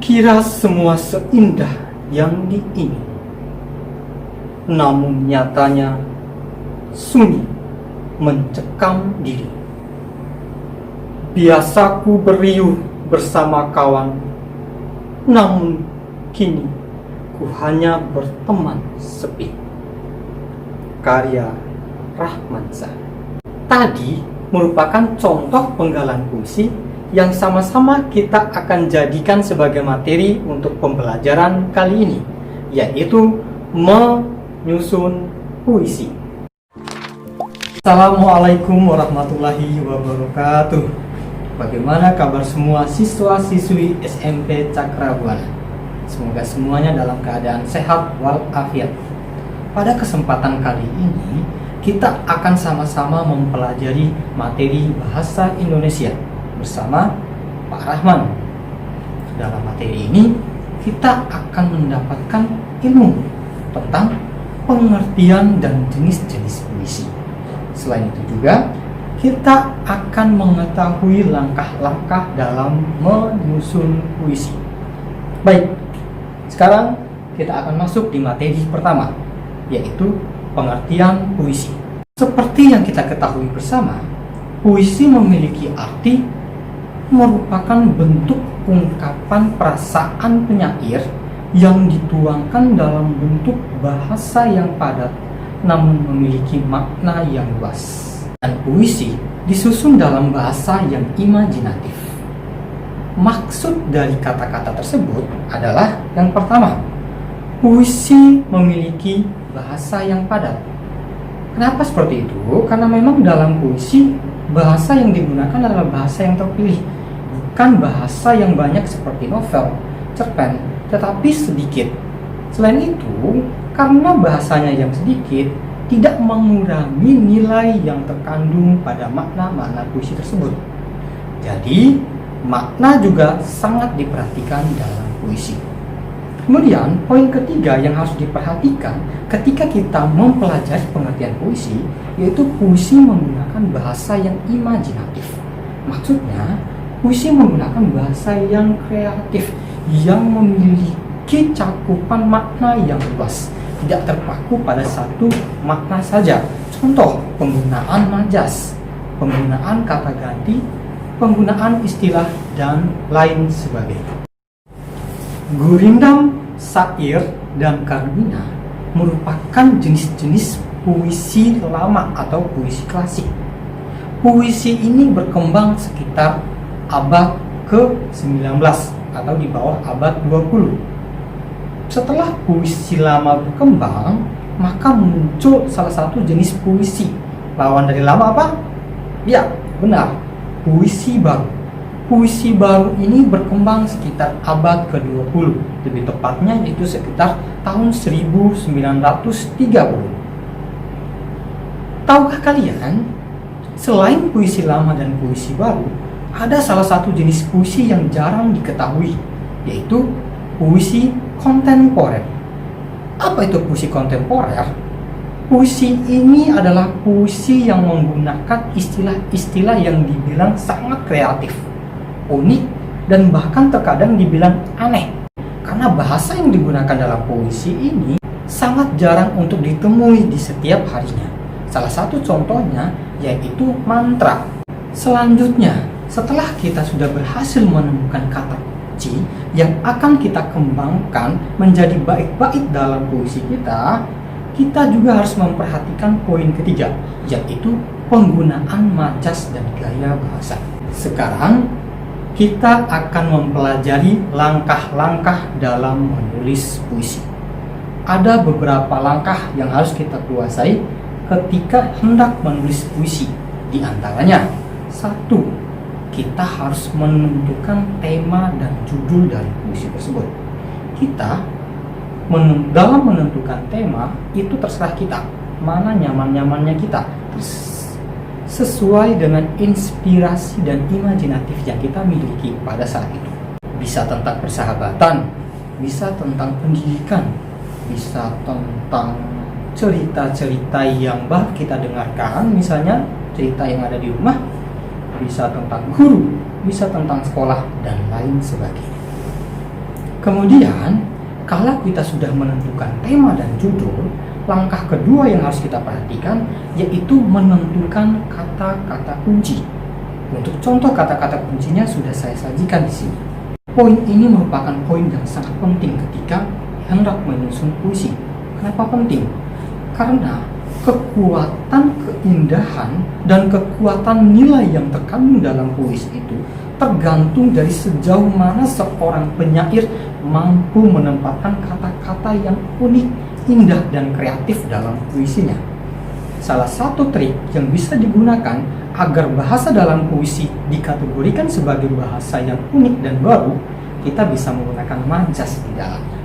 Kukira semua seindah yang diingin, namun nyatanya sunyi mencekam diri. Biasaku beriuh bersama kawan, namun kini ku hanya berteman sepi. Karya Rahmansyah. Tadi merupakan contoh penggalan puisi yang sama-sama kita akan jadikan sebagai materi untuk pembelajaran kali ini, yaitu menyusun puisi. Assalamualaikum warahmatullahi wabarakatuh. Bagaimana kabar semua siswa-siswi SMP Cakrabuana? Semoga semuanya dalam keadaan sehat walafiat. Pada kesempatan kali ini, kita akan sama-sama mempelajari materi bahasa Indonesia bersama Pak Rahman. Dalam materi ini, kita akan mendapatkan ilmu tentang pengertian dan jenis-jenis puisi. Selain itu juga, kita akan mengetahui langkah-langkah dalam menyusun puisi. Baik, sekarang kita akan masuk di materi pertama, yaitu pengertian puisi. Seperti yang kita ketahui bersama, puisi memiliki arti merupakan bentuk ungkapan perasaan penyair yang dituangkan dalam bentuk bahasa yang padat namun memiliki makna yang luas. Dan puisi disusun dalam bahasa yang imajinatif. Maksud dari kata-kata tersebut adalah yang pertama, puisi memiliki bahasa yang padat. Kenapa seperti itu? Karena memang dalam puisi bahasa yang digunakan adalah bahasa yang terpilih, bukan bahasa yang banyak seperti novel, cerpen, tetapi sedikit. Selain itu, karena bahasanya yang sedikit, tidak mengurangi nilai yang terkandung pada makna-makna puisi tersebut. Jadi, makna juga sangat diperhatikan dalam puisi. Kemudian, poin ketiga yang harus diperhatikan ketika kita mempelajari pengertian puisi, yaitu puisi menggunakan bahasa yang imajinatif. Maksudnya, puisi menggunakan bahasa yang kreatif, yang memiliki cakupan makna yang luas, tidak terpaku pada satu makna saja. Contoh, penggunaan majas, penggunaan kata ganti, penggunaan istilah, dan lain sebagainya. Gurindam, syair, dan karmina merupakan jenis-jenis puisi lama atau puisi klasik. Puisi ini berkembang sekitar abad ke-19 atau di bawah abad 20. Setelah puisi lama berkembang, maka muncul salah satu jenis puisi. Lawan dari lama apa? Ya, benar, puisi baru. Puisi baru ini berkembang sekitar abad ke-20, lebih tepatnya yaitu sekitar tahun 1930. Tahukah kalian, selain puisi lama dan puisi baru, ada salah satu jenis puisi yang jarang diketahui, yaitu puisi kontemporer. Apa itu puisi kontemporer? Puisi ini adalah puisi yang menggunakan istilah-istilah yang dibilang sangat kreatif, unik, dan bahkan terkadang dibilang aneh. Karena bahasa yang digunakan dalam puisi ini sangat jarang untuk ditemui di setiap harinya. Salah satu contohnya yaitu mantra. Selanjutnya, setelah kita sudah berhasil menemukan kata kunci yang akan kita kembangkan menjadi bait-bait dalam puisi kita juga harus memperhatikan poin ketiga, yaitu penggunaan majas dan gaya bahasa. Sekarang kita akan mempelajari langkah-langkah dalam menulis puisi. Ada beberapa langkah yang harus kita kuasai ketika hendak menulis puisi. Di antaranya, 1. Kita harus menentukan tema dan judul dari puisi tersebut. Dalam menentukan tema, itu terserah kita, mana nyaman-nyamannya kita, sesuai dengan inspirasi dan imajinatif yang kita miliki pada saat itu. Bisa tentang persahabatan, bisa tentang pendidikan, bisa tentang cerita-cerita yang baru kita dengarkan, misalnya cerita yang ada di rumah, bisa tentang guru, bisa tentang sekolah, dan lain sebagainya. Kemudian, kalau kita sudah menentukan tema dan judul, langkah kedua yang harus kita perhatikan yaitu menentukan kata-kata kunci. Untuk contoh kata-kata kuncinya sudah saya sajikan di sini. Poin ini merupakan poin yang sangat penting ketika hendak menyusun puisi. Kenapa penting? Karena kekuatan keindahan dan kekuatan nilai yang terkandung dalam puisi itu tergantung dari sejauh mana seorang penyair mampu menempatkan kata-kata yang unik, indah, dan kreatif dalam puisinya. Salah satu trik yang bisa digunakan agar bahasa dalam puisi dikategorikan sebagai bahasa yang unik dan baru, kita bisa menggunakan majas di dalamnya.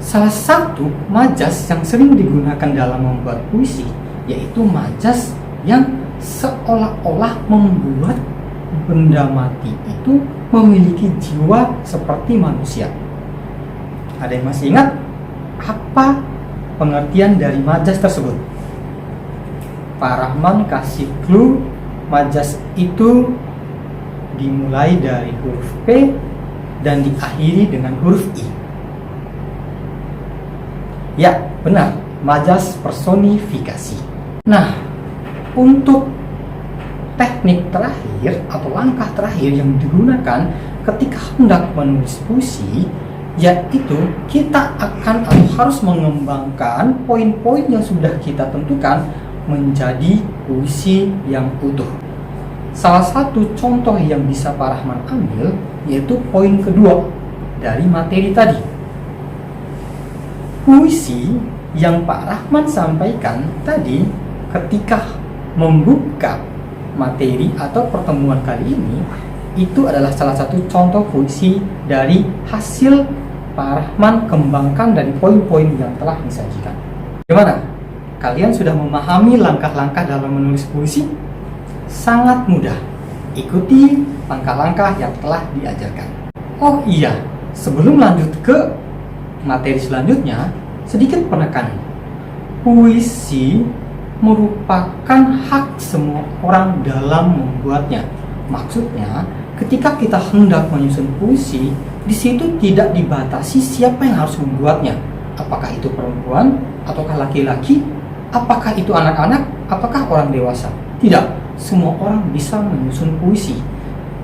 Salah satu majas yang sering digunakan dalam membuat puisi yaitu majas yang seolah-olah membuat benda mati itu memiliki jiwa seperti manusia. Ada yang masih ingat apa pengertian dari majas tersebut? Pak Rahman kasih clue, majas itu dimulai dari huruf P dan diakhiri dengan huruf I. Ya, benar, majas personifikasi. Nah, untuk teknik terakhir atau langkah terakhir yang digunakan ketika hendak menulis puisi, yaitu kita akan atau harus mengembangkan poin-poin yang sudah kita tentukan menjadi puisi yang utuh. Salah satu contoh yang bisa Pak Rahman ambil yaitu poin kedua dari materi tadi. Puisi yang Pak Rahman sampaikan tadi ketika membuka materi atau pertemuan kali ini itu adalah salah satu contoh puisi dari hasil Pak Rahman kembangkan dari poin-poin yang telah disajikan. Gimana? Kalian sudah memahami langkah-langkah dalam menulis puisi? Sangat mudah. Ikuti langkah-langkah yang telah diajarkan. Oh iya, sebelum lanjut ke materi selanjutnya, sedikit penekanan. Puisi merupakan hak semua orang dalam membuatnya. Maksudnya, ketika kita hendak menyusun puisi, di situ tidak dibatasi siapa yang harus membuatnya. Apakah itu perempuan, ataukah laki-laki, apakah itu anak-anak, apakah orang dewasa. Tidak, semua orang bisa menyusun puisi.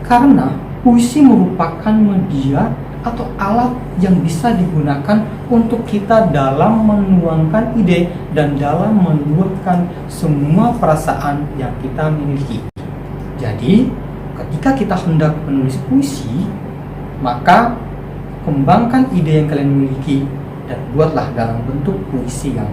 Karena puisi merupakan media atau alat yang bisa digunakan untuk kita dalam menuangkan ide dan dalam meluapkan semua perasaan yang kita miliki. Jadi, ketika kita hendak menulis puisi, maka kembangkan ide yang kalian miliki dan buatlah dalam bentuk puisi yang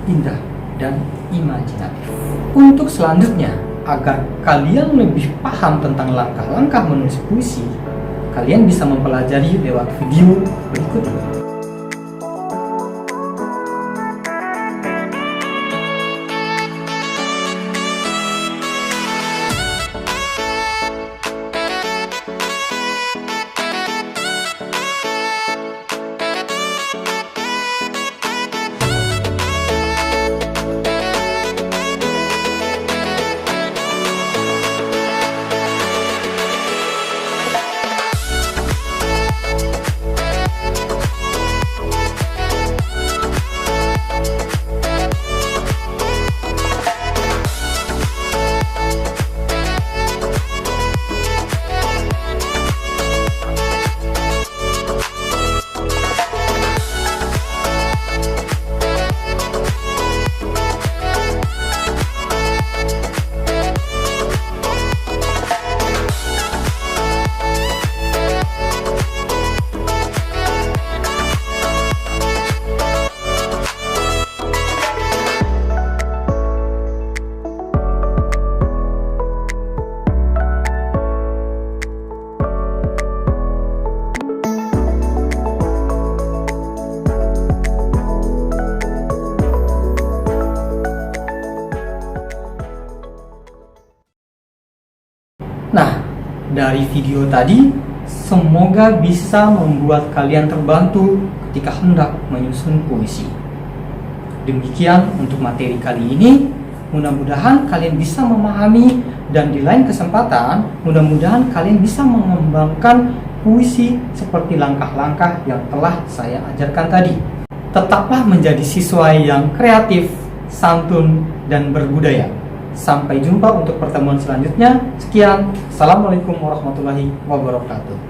indah dan imajinatif. Untuk selanjutnya, agar kalian lebih paham tentang langkah-langkah menulis puisi, kalian bisa mempelajari lewat video berikut ini. Nah, dari video tadi, semoga bisa membuat kalian terbantu ketika hendak menyusun puisi. Demikian untuk materi kali ini. Mudah-mudahan kalian bisa memahami dan di lain kesempatan, mudah-mudahan kalian bisa mengembangkan puisi seperti langkah-langkah yang telah saya ajarkan tadi. Tetaplah menjadi siswa yang kreatif, santun, dan berbudaya. Sampai jumpa untuk pertemuan selanjutnya. Sekian, Assalamualaikum warahmatullahi wabarakatuh.